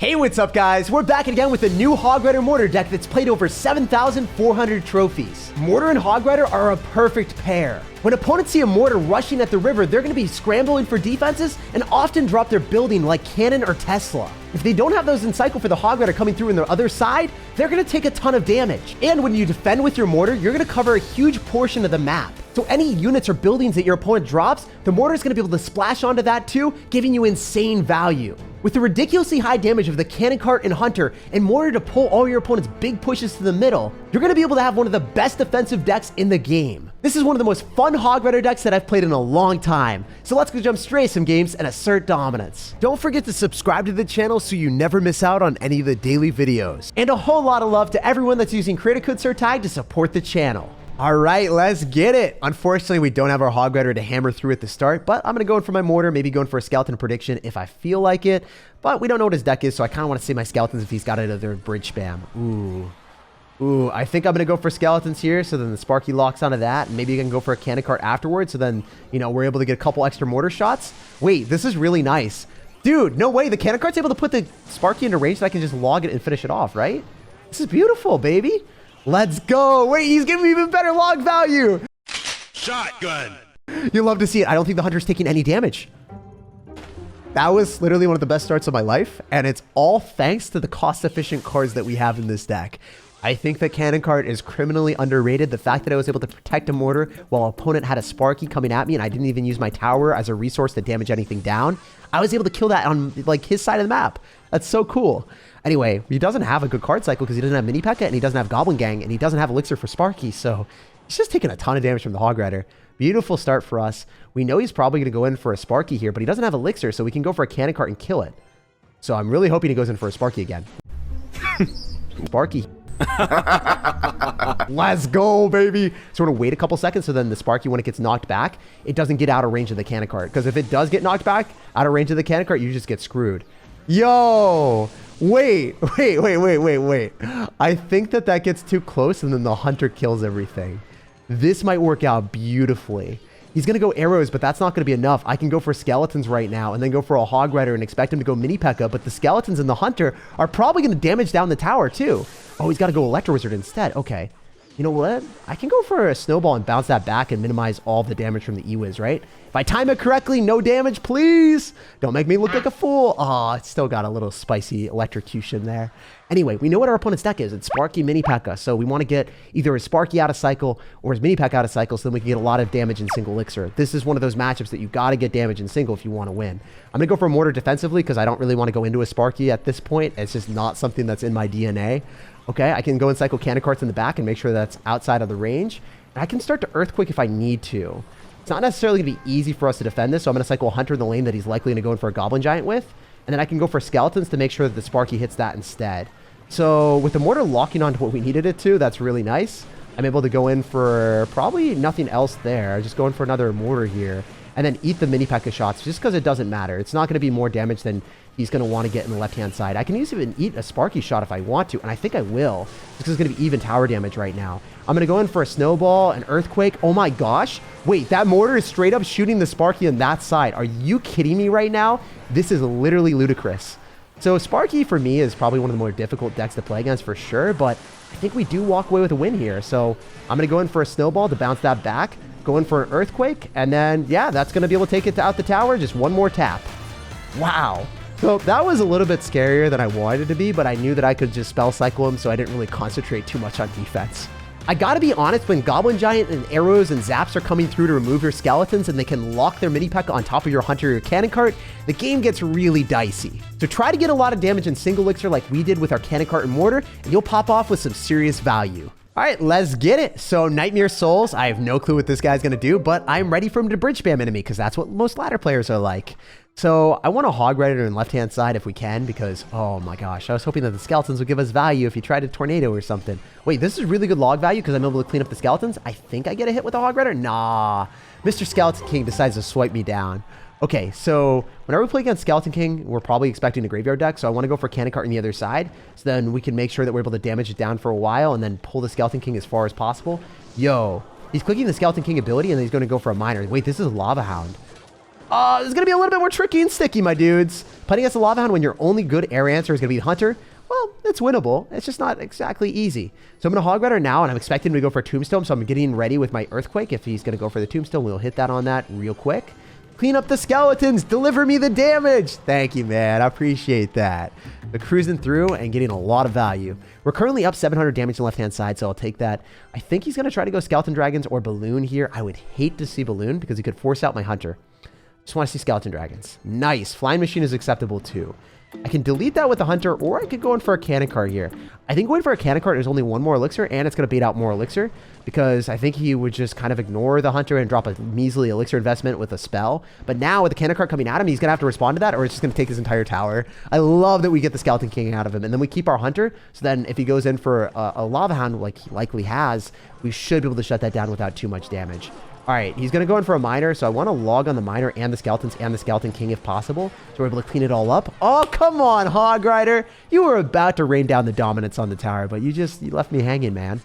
Hey, what's up guys? We're back again with a new Hog Rider mortar deck that's played over 7,400 trophies. Mortar and Hog Rider are a perfect pair. When opponents see a mortar rushing at the river, they're going to be scrambling for defenses and often drop their building like Cannon or Tesla. If they don't have those in cycle for the Hog Rider coming through on the other side, they're going to take a ton of damage. And when you defend with your mortar, you're going to cover a huge portion of the map. So any units or buildings that your opponent drops, the mortar is going to be able to splash onto that too, giving you insane value. With the ridiculously high damage of the Cannon Cart and Hunter, and mortar to pull all your opponent's big pushes to the middle, you're going to be able to have one of the best defensive decks in the game. This is one of the most fun Hog Rider decks that I've played in a long time. So let's go jump straight to some games and assert dominance. Don't forget to subscribe to the channel so you never miss out on any of the daily videos. And a whole lot of love to everyone that's using creator code SirTag to support the channel. All right, let's get it. Unfortunately, we don't have our Hog Rider to hammer through at the start, but I'm going to go in for my mortar, maybe going for a skeleton prediction if I feel like it. But we don't know what his deck is, so I kind of want to save my skeletons if he's got another bridge spam. Ooh, I think I'm going to go for skeletons here, so then the Sparky locks onto that, and maybe you can go for a Cannon Cart afterwards, so then, you know, we're able to get a couple extra mortar shots. Wait, this is really nice. Dude, no way. The Cannon Cart's able to put the Sparky into range so I can just log it and finish it off, right? This is beautiful, baby. Let's go. Wait, he's giving me even better log value. Shotgun. You'll love to see it. I don't think the Hunter's taking any damage. That was literally one of the best starts of my life, and it's all thanks to the cost-efficient cards that we have in this deck. I think that Cannon Cart is criminally underrated. The fact that I was able to protect a mortar while opponent had a Sparky coming at me and I didn't even use my tower as a resource to damage anything down. I was able to kill that on like his side of the map. That's so cool. Anyway, he doesn't have a good card cycle because he doesn't have Mini P.E.K.K.A. and he doesn't have Goblin Gang and he doesn't have Elixir for Sparky. So he's just taking a ton of damage from the Hog Rider. Beautiful start for us. We know he's probably going to go in for a Sparky here, but he doesn't have Elixir, so we can go for a Cannon Cart and kill it. So I'm really hoping he goes in for a Sparky again. Sparky. Let's go, baby. Sort of wait a couple seconds so then the Sparky, when it gets knocked back, it doesn't get out of range of the Cannon Cart. Because if it does get knocked back out of range of the Cannon Cart, you just get screwed. Yo, wait. I think that gets too close and then the Hunter kills everything. This might work out beautifully. He's going to go arrows, but that's not going to be enough. I can go for skeletons right now and then go for a Hog Rider and expect him to go Mini P.E.K.K.A. But the skeletons and the Hunter are probably going to damage down the tower too. Oh, he's got to go Electro Wizard instead. Okay. You know what? I can go for a Snowball and bounce that back and minimize all the damage from the E-Wiz, right? If I time it correctly, no damage, please. Don't make me look like a fool. Oh, it's still got a little spicy electrocution there. Anyway, we know what our opponent's deck is. It's Sparky, Mini P.E.K.K.A. So we want to get either his Sparky out of cycle or his Mini P.E.K.K.A. out of cycle so then we can get a lot of damage in single Elixir. This is one of those matchups that you got to get damage in single if you want to win. I'm going to go for a mortar defensively because I don't really want to go into a Sparky at this point. It's just not something that's in my DNA. Okay, I can go and cycle Cannon Carts in the back and make sure that's outside of the range. And I can start to Earthquake if I need to. It's not necessarily going to be easy for us to defend this, so I'm going to cycle a Hunter in the lane that he's likely going to go in for a Goblin Giant with. And then I can go for Skeletons to make sure that the Sparky hits that instead. So with the mortar locking onto what we needed it to, that's really nice. I'm able to go in for probably nothing else there. Just going for another mortar here. And then eat the Mini P.E.K.K.A. shots just because it doesn't matter. It's not going to be more damage than he's going to want to get in the left-hand side. I can even eat a Sparky shot if I want to, and I think I will. Just because it's going to be even tower damage right now. I'm going to go in for a Snowball, an Earthquake. Oh my gosh. Wait, that mortar is straight up shooting the Sparky on that side. Are you kidding me right now? This is literally ludicrous. So Sparky for me is probably one of the more difficult decks to play against for sure, but I think we do walk away with a win here. So I'm going to go in for a Snowball to bounce that back. Go in for an Earthquake, and then, yeah, that's going to be able to take it out the tower. Just one more tap. Wow. So that was a little bit scarier than I wanted it to be, but I knew that I could just spell cycle him, so I didn't really concentrate too much on defense. I gotta be honest, when Goblin Giant and arrows and zaps are coming through to remove your skeletons and they can lock their Mini P.E.K.K.A. on top of your Hunter or your Cannon Cart, the game gets really dicey. So try to get a lot of damage in single Elixir like we did with our Cannon Cart and Mortar, and you'll pop off with some serious value. All right, let's get it. So Nightmare Souls, I have no clue what this guy's going to do, but I'm ready for him to bridge spam into me because that's what most ladder players are like. So I want a Hog Rider on the left-hand side if we can because, oh my gosh, I was hoping that the skeletons would give us value if you tried a tornado or something. Wait, this is really good log value because I'm able to clean up the skeletons. I think I get a hit with a Hog Rider. Nah, Mr. Skeleton King decides to swipe me down. Okay, so whenever we play against Skeleton King, we're probably expecting a graveyard deck, so I want to go for Cannon Cart on the other side, so then we can make sure that we're able to damage it down for a while and then pull the Skeleton King as far as possible. Yo, he's clicking the Skeleton King ability and then he's going to go for a Miner. Wait, this is a Lava Hound. It's going to be a little bit more tricky and sticky, my dudes. Playing against the Lava Hound when your only good air answer is going to be the Hunter, well, it's winnable. It's just not exactly easy. So I'm going to Hog Rider now, and I'm expecting him to go for a Tombstone, so I'm getting ready with my Earthquake. If he's going to go for the Tombstone, we'll hit that on that real quick. Clean up the skeletons. Deliver me the damage. Thank you, man. I appreciate that. We're cruising through and getting a lot of value. We're currently up 700 damage on the left-hand side, so I'll take that. I think he's going to try to go Skeleton Dragons or Balloon here. I would hate to see Balloon because he could force out my Hunter. Just want to see Skeleton Dragons. Nice. Flying Machine is acceptable too. I can delete that with the Hunter, or I could go in for a Cannon Cart here. I think going for a Cannon Cart is only one more Elixir, and it's going to bait out more Elixir, because I think he would just kind of ignore the Hunter and drop a measly Elixir investment with a spell. But now with the Cannon Cart coming at him, he's going to have to respond to that, or it's just going to take his entire tower. I love that we get the Skeleton King out of him, and then we keep our Hunter, so then if he goes in for a Lava Hound, like he likely has, we should be able to shut that down without too much damage. All right, he's going to go in for a Miner, so I want to log on the Miner and the Skeletons and the Skeleton King if possible, so we're able to clean it all up. Oh, come on, Hog Rider. You were about to rain down the dominance on the tower, but you left me hanging, man.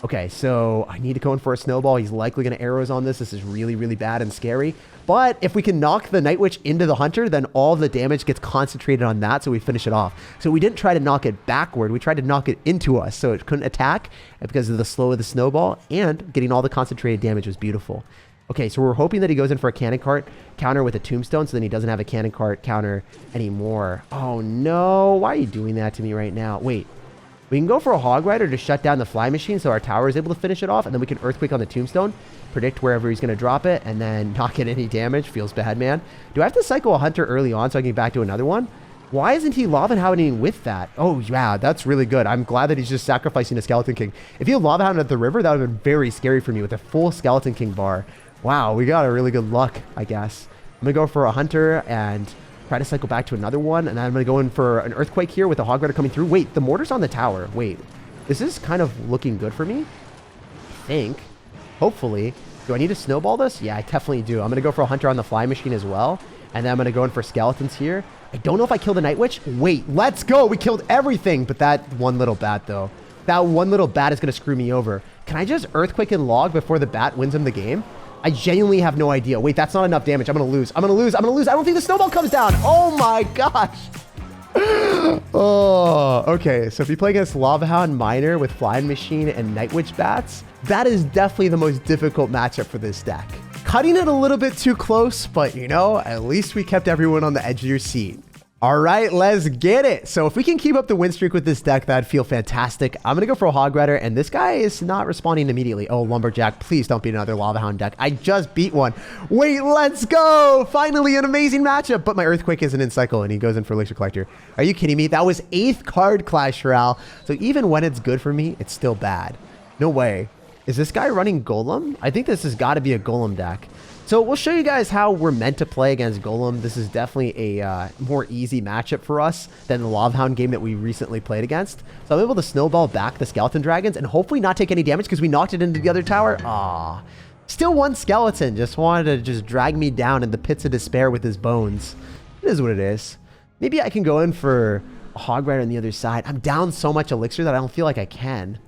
Okay, so I need to go in for a Snowball. He's likely going to arrows on this. This is really, really bad and scary. But if we can knock the Night Witch into the Hunter, then all of the damage gets concentrated on that, so we finish it off. So we didn't try to knock it backward. We tried to knock it into us, so it couldn't attack because of the slow of the Snowball, and getting all the concentrated damage was beautiful. Okay, so we're hoping that he goes in for a Cannon Cart counter with a Tombstone, so then he doesn't have a Cannon Cart counter anymore. Oh, no. Why are you doing that to me right now? Wait. We can go for a Hog Rider to shut down the Fly Machine so our tower is able to finish it off, and then we can Earthquake on the Tombstone, predict wherever he's going to drop it, and then not get any damage. Feels bad, man. Do I have to cycle a Hunter early on so I can get back to another one? Why isn't he Lava Hounding with that? Oh, yeah, that's really good. I'm glad that he's just sacrificing a Skeleton King. If he had Lava Hound at the river, that would have been very scary for me with a full Skeleton King bar. Wow, we got a really good luck, I guess. I'm going to go for a Hunter and try to cycle back to another one. And then I'm going to go in for an Earthquake here with a Hog Rider coming through. Wait, the mortar's on the tower. Wait, this is kind of looking good for me, I think. Hopefully. Do I need to snowball this? Yeah, I definitely do. I'm going to go for a Hunter on the Fly Machine as well. And then I'm going to go in for Skeletons here. I don't know if I kill the Night Witch. Wait, let's go. We killed everything. But that one little bat, though. That one little bat is going to screw me over. Can I just Earthquake and log before the bat wins him the game? I genuinely have no idea. Wait, that's not enough damage. I'm going to lose. I'm going to lose. I'm going to lose. I don't think the Snowball comes down. Oh my gosh. Oh, okay. So if you play against Lava Hound, Miner with Flying Machine and Night Witch bats, that is definitely the most difficult matchup for this deck. Cutting it a little bit too close, but you know, at least we kept everyone on the edge of your seat. All right, let's get it. So if we can keep up the win streak with this deck, that'd feel fantastic. I'm going to go for a Hog Rider, and this guy is not responding immediately. Oh, Lumberjack, please don't beat another Lava Hound deck. I just beat one. Wait, let's go. Finally, an amazing matchup. But my Earthquake isn't in cycle, and he goes in for Elixir Collector. Are you kidding me? That was 8th card Clash Royale. So even when it's good for me, it's still bad. No way. Is this guy running Golem? I think this has got to be a Golem deck. So we'll show you guys how we're meant to play against Golem. This is definitely a more easy matchup for us than the Lava Hound game that we recently played against. So I'm able to snowball back the Skeleton Dragons and hopefully not take any damage because we knocked it into the other tower. Ah, still one skeleton. Just wanted to just drag me down in the pits of despair with his bones. It is what it is. Maybe I can go in for a Hog Rider on the other side. I'm down so much Elixir that I don't feel like I can.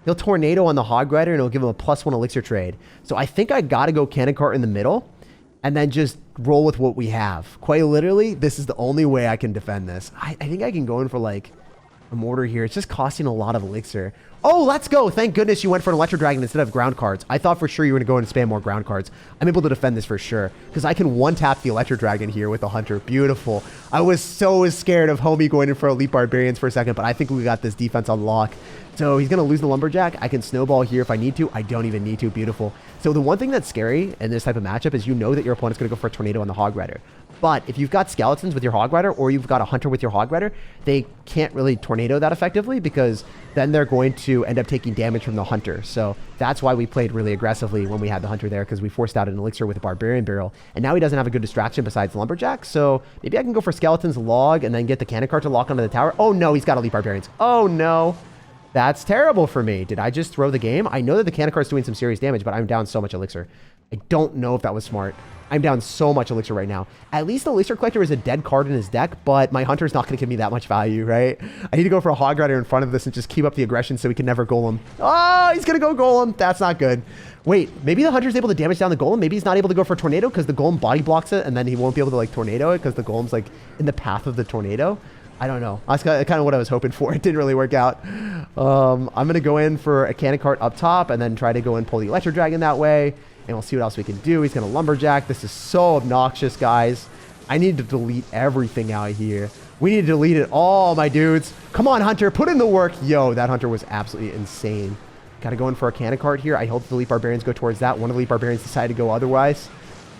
He'll Tornado on the Hog Rider, and it'll give him a +1 Elixir trade. So I think I got to go Cannon Cart in the middle and then just roll with what we have. Quite literally, this is the only way I can defend this. I think I can go in for, like, a Mortar here. It's just costing a lot of Elixir. Oh, let's go. Thank goodness you went for an Electro Dragon instead of ground cards. I thought for sure you were going to go and spam more ground cards. I'm able to defend this for sure because I can one-tap the Electro Dragon here with the Hunter. Beautiful. I was so scared of Homie going in for Elite Barbarians for a second, but I think we got this defense on lock. So he's going to lose the Lumberjack. I can snowball here if I need to. I don't even need to. Beautiful. So the one thing that's scary in this type of matchup is you know that your opponent's going to go for a Tornado on the Hog Rider. But if you've got Skeletons with your Hog Rider or you've got a Hunter with your Hog Rider, they can't really Tornado that effectively because then they're going to end up taking damage from the Hunter. So that's why we played really aggressively when we had the Hunter there because we forced out an Elixir with a Barbarian Barrel. And now he doesn't have a good distraction besides Lumberjack. So maybe I can go for Skeletons, log, and then get the Cannon Cart to lock onto the tower. Oh no, he's got Elite Barbarians. Oh no. That's terrible for me. Did I just throw the game? I know that the Cannon Cart's doing some serious damage, but I'm down so much Elixir. I don't know if that was smart. I'm down so much elixir right now. At least the elixir collector is a dead card in his deck, but my hunter's not going to give me that much value, right? I need to go for a hog rider in front of this and just keep up the aggression so we can never golem. Oh, he's going to go golem. That's not good. Wait, maybe the hunter's able to damage down the golem. Maybe he's not able to go for a tornado because the golem body blocks it, and then he won't be able to like tornado it because the golem's like in the path of the tornado. I don't know. That's kind of what I was hoping for. It didn't really work out. I'm going to go in for a cannon cart up top and then try to go and pull the electro dragon that way. And we'll see what else we can do. He's going to lumberjack. This is so obnoxious, guys. I need to delete everything out here. We need to delete it all, my dudes. Come on, Hunter. Put in the work. Yo, that Hunter was absolutely insane. Got to go in for a cannon cart here. I hope the elite barbarians go towards that. One of the elite barbarians decided to go otherwise.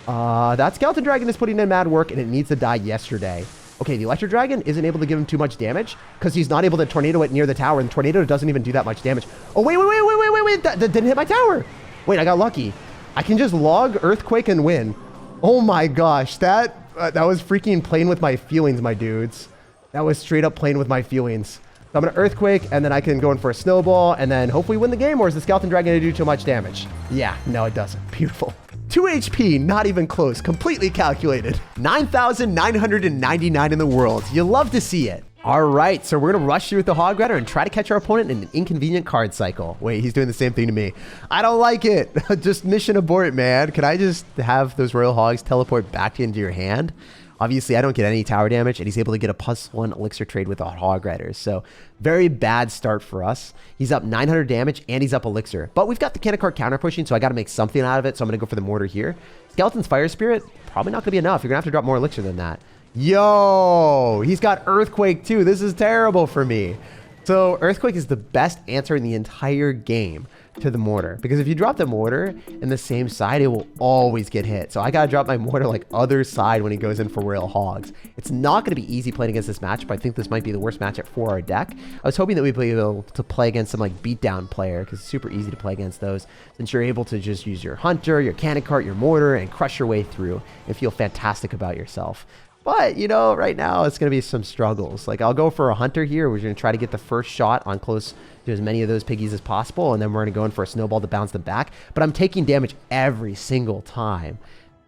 That skeleton dragon is putting in mad work, and it needs to die yesterday. Okay, the electro dragon isn't able to give him too much damage because he's not able to tornado it near the tower, and the tornado doesn't even do that much damage. Oh, wait. That didn't hit my tower. Wait, I got lucky. I can just log earthquake and win. Oh my gosh, that was freaking playing with my feelings, my dudes. That was straight up playing with my feelings. So I'm gonna earthquake, and then I can go in for a snowball, and then hopefully win the game, or is the skeleton dragon gonna do too much damage? Yeah, no, it doesn't. Beautiful. 2 HP, not even close, completely calculated. 9,999 in the world. You love to see it. All right, so we're going to rush through with the Hog Rider and try to catch our opponent in an inconvenient card cycle. Wait, he's doing the same thing to me. I don't like it. Just mission abort, man. Can I just have those Royal Hogs teleport back into your hand? Obviously, I don't get any tower damage, and he's able to get a +1 elixir trade with the Hog Riders. So very bad start for us. He's up 900 damage, and he's up elixir. But we've got the cannon cart counter pushing, so I got to make something out of it. So I'm going to go for the mortar here. Skeleton's Fire Spirit, probably not going to be enough. You're going to have to drop more elixir than that. Yo, he's got Earthquake too. This is terrible for me. So Earthquake is the best answer in the entire game to the mortar, because if you drop the mortar in the same side, it will always get hit. So I gotta drop my mortar like other side when he goes in for Royal Hogs. It's not gonna be easy playing against this matchup. I think this might be the worst matchup for our deck. I was hoping that we'd be able to play against some like beatdown player, because it's super easy to play against those, since you're able to just use your hunter, your cannon cart, your mortar, and crush your way through and feel fantastic about yourself. But, you know, right now it's going to be some struggles. Like, I'll go for a hunter here. We're going to try to get the first shot on close to as many of those piggies as possible. And then we're going to go in for a snowball to bounce them back. But I'm taking damage every single time.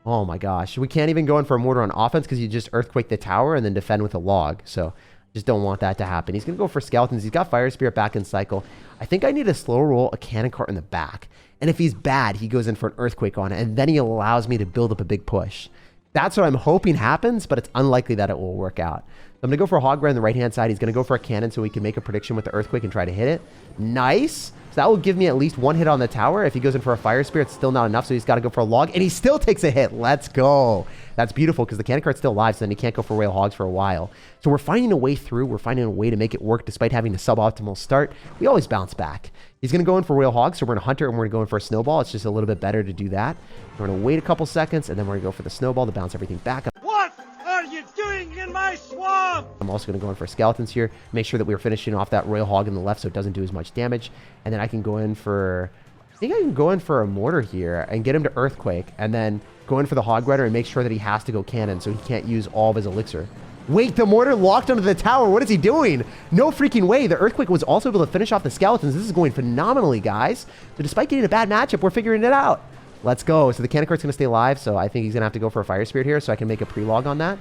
Oh, my gosh. We can't even go in for a mortar on offense because you just earthquake the tower and then defend with a log. So, just don't want that to happen. He's going to go for skeletons. He's got Fire Spirit back in cycle. I think I need to slow roll a cannon cart in the back. And if he's bad, he goes in for an earthquake on it. And then he allows me to build up a big push. That's what I'm hoping happens, but it's unlikely that it will work out. I'm going to go for a hog rider on the right-hand side. He's going to go for a cannon so we can make a prediction with the earthquake and try to hit it. Nice. So that will give me at least one hit on the tower. If he goes in for a fire spirit, it's still not enough, so he's got to go for a log, and he still takes a hit. Let's go. That's beautiful because the cannon cart's still alive, so then he can't go for Royal Hogs for a while. So we're finding a way through. We're finding a way to make it work despite having a suboptimal start. We always bounce back. He's going to go in for Royal Hogs, so we're going to hunter and we're going to go in for a snowball. It's just a little bit better to do that. We're going to wait a couple seconds, and then we're going to go for the snowball to bounce everything back up. What are you doing in my swamp? I'm also going to go in for skeletons here. Make sure that we're finishing off that Royal Hog in the left so it doesn't do as much damage. And then I can go in for... I think I can go in for a mortar here and get him to earthquake. And then go in for the Hog Rider and make sure that he has to go cannon so he can't use all of his elixir. Wait, the mortar locked onto the tower. What is he doing? No freaking way. The earthquake was also able to finish off the skeletons. This is going phenomenally, guys. So despite getting a bad matchup, we're figuring it out. Let's go. So the cannon cart's going to stay alive, so I think he's going to have to go for a fire spirit here so I can make a pre-log on that.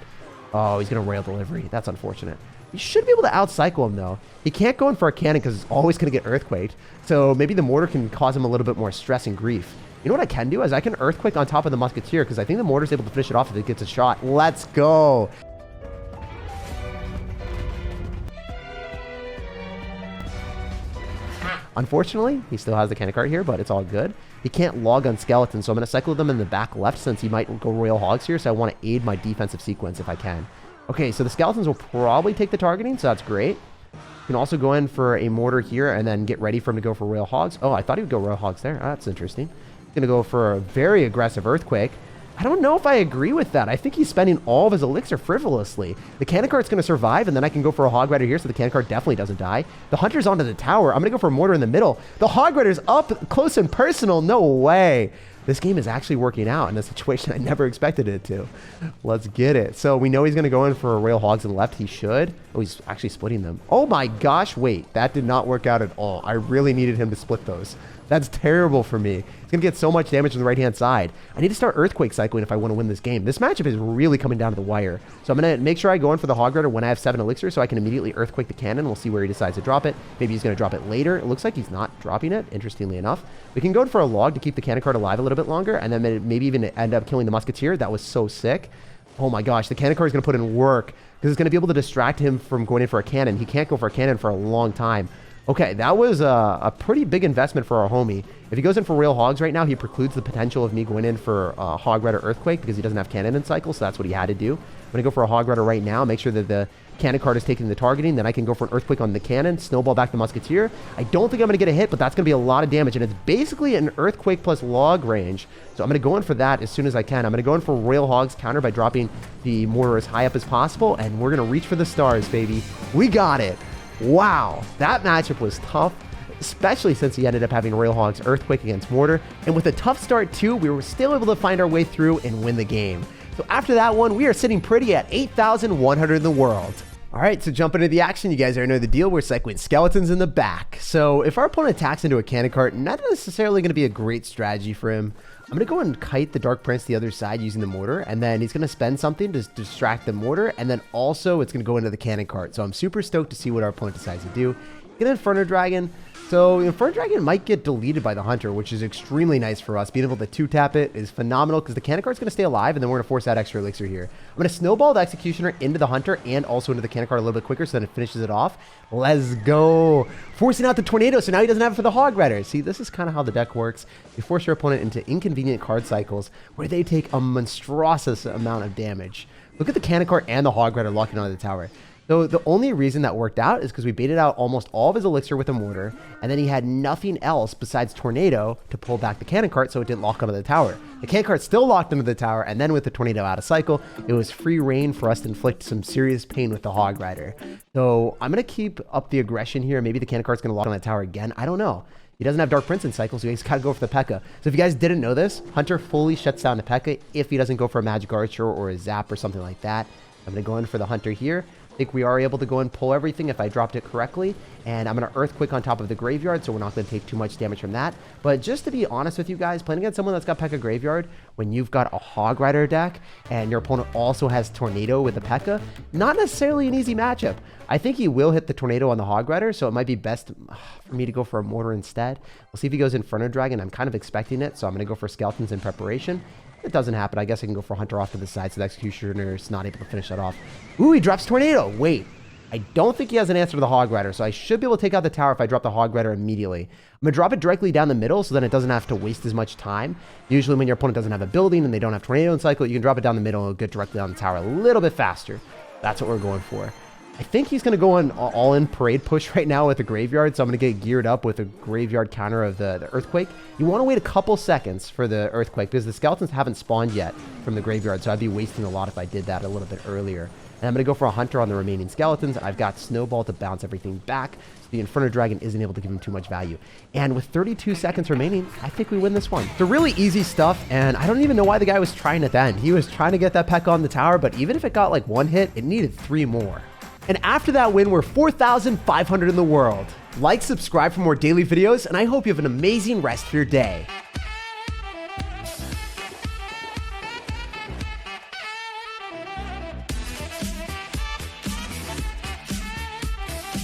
Oh, he's going to rail delivery. That's unfortunate. You should be able to outcycle him, though. He can't go in for a cannon because it's always going to get earthquaked. So maybe the mortar can cause him a little bit more stress and grief. You know what I can do is I can earthquake on top of the musketeer because I think the mortar's able to finish it off if it gets a shot. Let's go. Unfortunately, he still has the cannon cart here, but it's all good. He can't log on skeletons, so I'm going to cycle them in the back left since he might go Royal Hogs here, so I want to aid my defensive sequence if I can. Okay, so the skeletons will probably take the targeting, so that's great. You can also go in for a mortar here and then get ready for him to go for Royal Hogs. Oh, I thought he would go Royal Hogs there. Oh, that's interesting. He's going to go for a very aggressive earthquake. I don't know if I agree with that. I think he's spending all of his elixir frivolously. The cannon cart's going to survive, and then I can go for a hog rider here, so the cannon cart definitely doesn't die. The hunter's onto the tower. I'm going to go for a mortar in the middle. The hog rider's up close and personal. No way. This game is actually working out in a situation I never expected it to. Let's get it. So we know he's going to go in for a Royal Hogs on the left. He should. Oh, he's actually splitting them. Oh my gosh, wait. That did not work out at all. I really needed him to split those. That's terrible for me. He's going to get so much damage on the right-hand side. I need to start Earthquake cycling if I want to win this game. This matchup is really coming down to the wire. So I'm going to make sure I go in for the Hog Rider when I have 7 Elixir so I can immediately Earthquake the cannon. We'll see where he decides to drop it. Maybe he's going to drop it later. It looks like he's not dropping it, interestingly enough. We can go in for a log to keep the cannon cart alive a little bit longer, and then maybe even end up killing the Musketeer. That was so sick. Oh my gosh, the cannon cart is going to put in work because it's going to be able to distract him from going in for a cannon. He can't go for a cannon for a long time. Okay, that was a pretty big investment for our homie. If he goes in for Royal Hogs right now, he precludes the potential of me going in for Hog Rider Earthquake because he doesn't have cannon in cycle, so that's what he had to do. I'm going to go for a Hog Rider right now, make sure that the cannon cart is taking the targeting, then I can go for an Earthquake on the cannon, snowball back the Musketeer. I don't think I'm going to get a hit, but that's going to be a lot of damage, and it's basically an Earthquake plus log range, so I'm going to go in for that as soon as I can. I'm going to go in for Royal Hogs counter by dropping the mortar as high up as possible, and we're going to reach for the stars, baby. We got it. Wow, that matchup was tough, especially since he ended up having Royal Hogs Earthquake against Mortar. And with a tough start too, we were still able to find our way through and win the game. So after that one, we are sitting pretty at 8,100 in the world. All right, so jumping into the action, you guys already know the deal. We're cycling skeletons in the back. So if our opponent attacks into a cannon cart, not necessarily going to be a great strategy for him. I'm going to go and kite the Dark Prince to the other side using the mortar, and then he's going to spend something to distract the mortar, and then also it's going to go into the cannon cart. So I'm super stoked to see what our opponent decides to do. Get an Inferno Dragon. So Inferno Dragon might get deleted by the Hunter, which is extremely nice for us. Being able to 2-tap it is phenomenal because the cannon cart's going to stay alive, and then we're going to force that extra elixir here. I'm going to snowball the Executioner into the Hunter and also into the cannon cart a little bit quicker so then it finishes it off. Let's go. Forcing out the Tornado, so now he doesn't have it for the Hog Rider. See, this is kind of how the deck works. You force your opponent into inconvenient card cycles where they take a monstrous amount of damage. Look at the cannon cart and the Hog Rider locking onto the tower. So the only reason that worked out is because we baited out almost all of his elixir with a mortar, and then he had nothing else besides Tornado to pull back the cannon cart so it didn't lock onto the tower. The cannon cart still locked into the tower, and then with the Tornado out of cycle, it was free reign for us to inflict some serious pain with the Hog Rider. So I'm going to keep up the aggression here. Maybe the cannon cart's going to lock on that tower again. I don't know. He doesn't have Dark Prince in cycle, so he's got to go for the P.E.K.K.A. So if you guys didn't know this, Hunter fully shuts down the P.E.K.K.A. if he doesn't go for a Magic Archer or a Zap or something like that. I'm going to go in for the Hunter here. I think we are able to go and pull everything if I dropped it correctly, and I'm going to Earthquake on top of the Graveyard, so we're not going to take too much damage from that. But just to be honest with you guys, playing against someone that's got P.E.K.K.A. Graveyard, when you've got a Hog Rider deck, and your opponent also has Tornado with the P.E.K.K.A., not necessarily an easy matchup. I think he will hit the Tornado on the Hog Rider, so it might be best for me to go for a Mortar instead. We'll see if he goes Inferno Dragon. I'm kind of expecting it, so I'm going to go for Skeletons in preparation. If it doesn't happen, I guess I can go for Hunter off to the side so the Executioner's not able to finish that off. Ooh, he drops Tornado. Wait. I don't think he has an answer to the Hog Rider, so I should be able to take out the tower if I drop the Hog Rider immediately. I'm going to drop it directly down the middle so then it doesn't have to waste as much time. Usually when your opponent doesn't have a building and they don't have Tornado in cycle, you can drop it down the middle and it'll get directly on the tower a little bit faster. That's what we're going for. I think he's going to go on all-in parade push right now with the Graveyard, so I'm going to get geared up with a Graveyard counter of the Earthquake. You want to wait a couple seconds for the Earthquake because the Skeletons haven't spawned yet from the Graveyard, so I'd be wasting a lot if I did that a little bit earlier. And I'm going to go for a Hunter on the remaining Skeletons. I've got Snowball to bounce everything back, so the Inferno Dragon isn't able to give him too much value. And with 32 seconds remaining, I think we win this one. It's really easy stuff, and I don't even know why the guy was trying at the end. He was trying to get that P.E.K.K.A. on the tower, but even if it got like one hit, it needed 3 more. And after that win, we're 4,500 in the world. Like, subscribe for more daily videos, and I hope you have an amazing rest of your day.